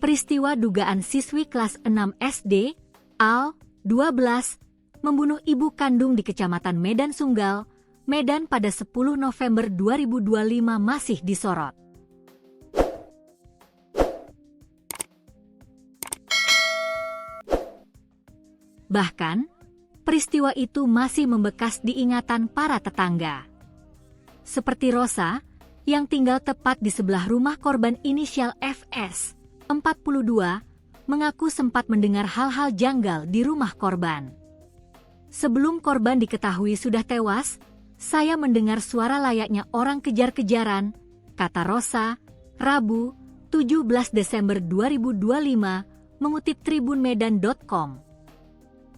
Peristiwa dugaan siswi kelas 6 SD, Al, 12, membunuh ibu kandung di Kecamatan Medan Sunggal, Medan pada 10 November 2025 masih disorot. Bahkan, peristiwa itu masih membekas di ingatan para tetangga. Seperti Rosa, yang tinggal tepat di sebelah rumah korban inisial FS, 42, mengaku sempat mendengar hal-hal janggal di rumah korban. Sebelum korban diketahui sudah tewas, saya mendengar suara layaknya orang kejar-kejaran, kata Rosa, Rabu, 17 Desember 2025, mengutip tribunmedan.com.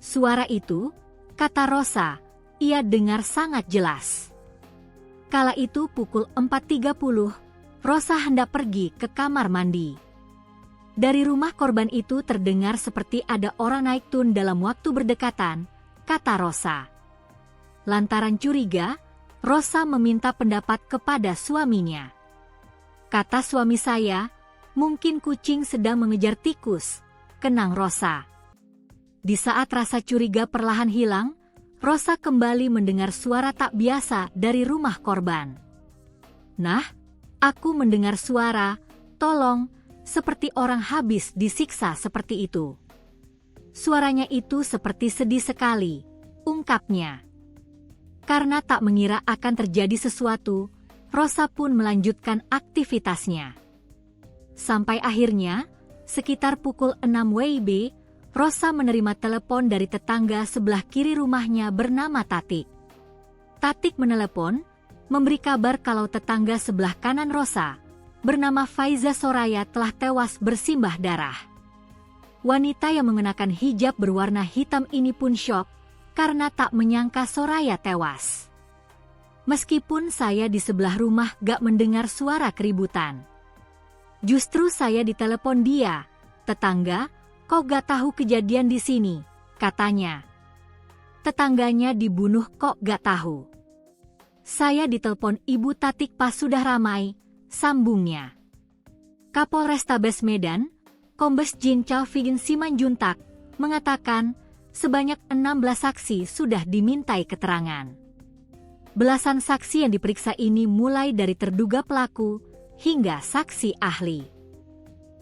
Suara itu, kata Rosa, ia dengar sangat jelas. Kala itu pukul 4.30, Rosa hendak pergi ke kamar mandi. Dari rumah korban itu terdengar seperti ada orang naik tun dalam waktu berdekatan, kata Rosa. Lantaran curiga, Rosa meminta pendapat kepada suaminya. Kata suami saya, mungkin kucing sedang mengejar tikus, kenang Rosa. Di saat rasa curiga perlahan hilang, Rosa kembali mendengar suara tak biasa dari rumah korban. Nah, aku mendengar suara, tolong, seperti orang habis disiksa seperti itu. Suaranya itu seperti sedih sekali, ungkapnya. Karena tak mengira akan terjadi sesuatu, Rosa pun melanjutkan aktivitasnya. Sampai akhirnya, sekitar pukul 6 WIB, Rosa menerima telepon dari tetangga sebelah kiri rumahnya bernama Tatik. Tatik menelepon, memberi kabar kalau tetangga sebelah kanan Rosa, bernama Faiza Soraya telah tewas bersimbah darah. Wanita yang mengenakan hijab berwarna hitam ini pun syok, karena tak menyangka Soraya tewas. Meskipun saya di sebelah rumah gak mendengar suara keributan. Justru saya ditelepon dia, tetangga, kok gak tahu kejadian di sini, katanya. Tetangganya dibunuh kok gak tahu. Saya ditelepon Ibu Tatik pas sudah ramai, sambungnya. Kapolrestabes Medan, Kombes Jin Calvin Simanjuntak, mengatakan sebanyak 16 saksi sudah dimintai keterangan. Belasan saksi yang diperiksa ini mulai dari terduga pelaku hingga saksi ahli.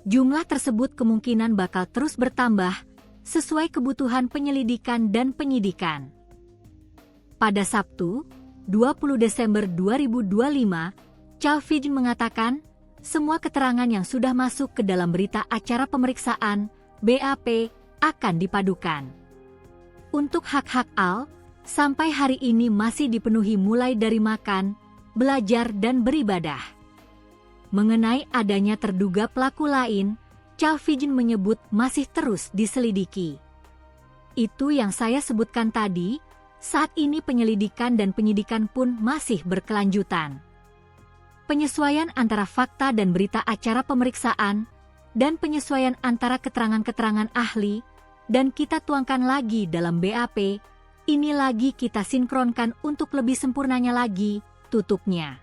Jumlah tersebut kemungkinan bakal terus bertambah sesuai kebutuhan penyelidikan dan penyidikan. Pada Sabtu, 20 Desember 2025, Calvin mengatakan, semua keterangan yang sudah masuk ke dalam berita acara pemeriksaan, BAP, akan dipadukan. Untuk hak-hak Al, sampai hari ini masih dipenuhi mulai dari makan, belajar dan beribadah. Mengenai adanya terduga pelaku lain, Calvin menyebut masih terus diselidiki. Itu yang saya sebutkan tadi, saat ini penyelidikan dan penyidikan pun masih berkelanjutan. Penyesuaian antara fakta dan berita acara pemeriksaan, dan penyesuaian antara keterangan-keterangan ahli, dan kita tuangkan lagi dalam BAP, ini lagi kita sinkronkan untuk lebih sempurnanya lagi, tutupnya.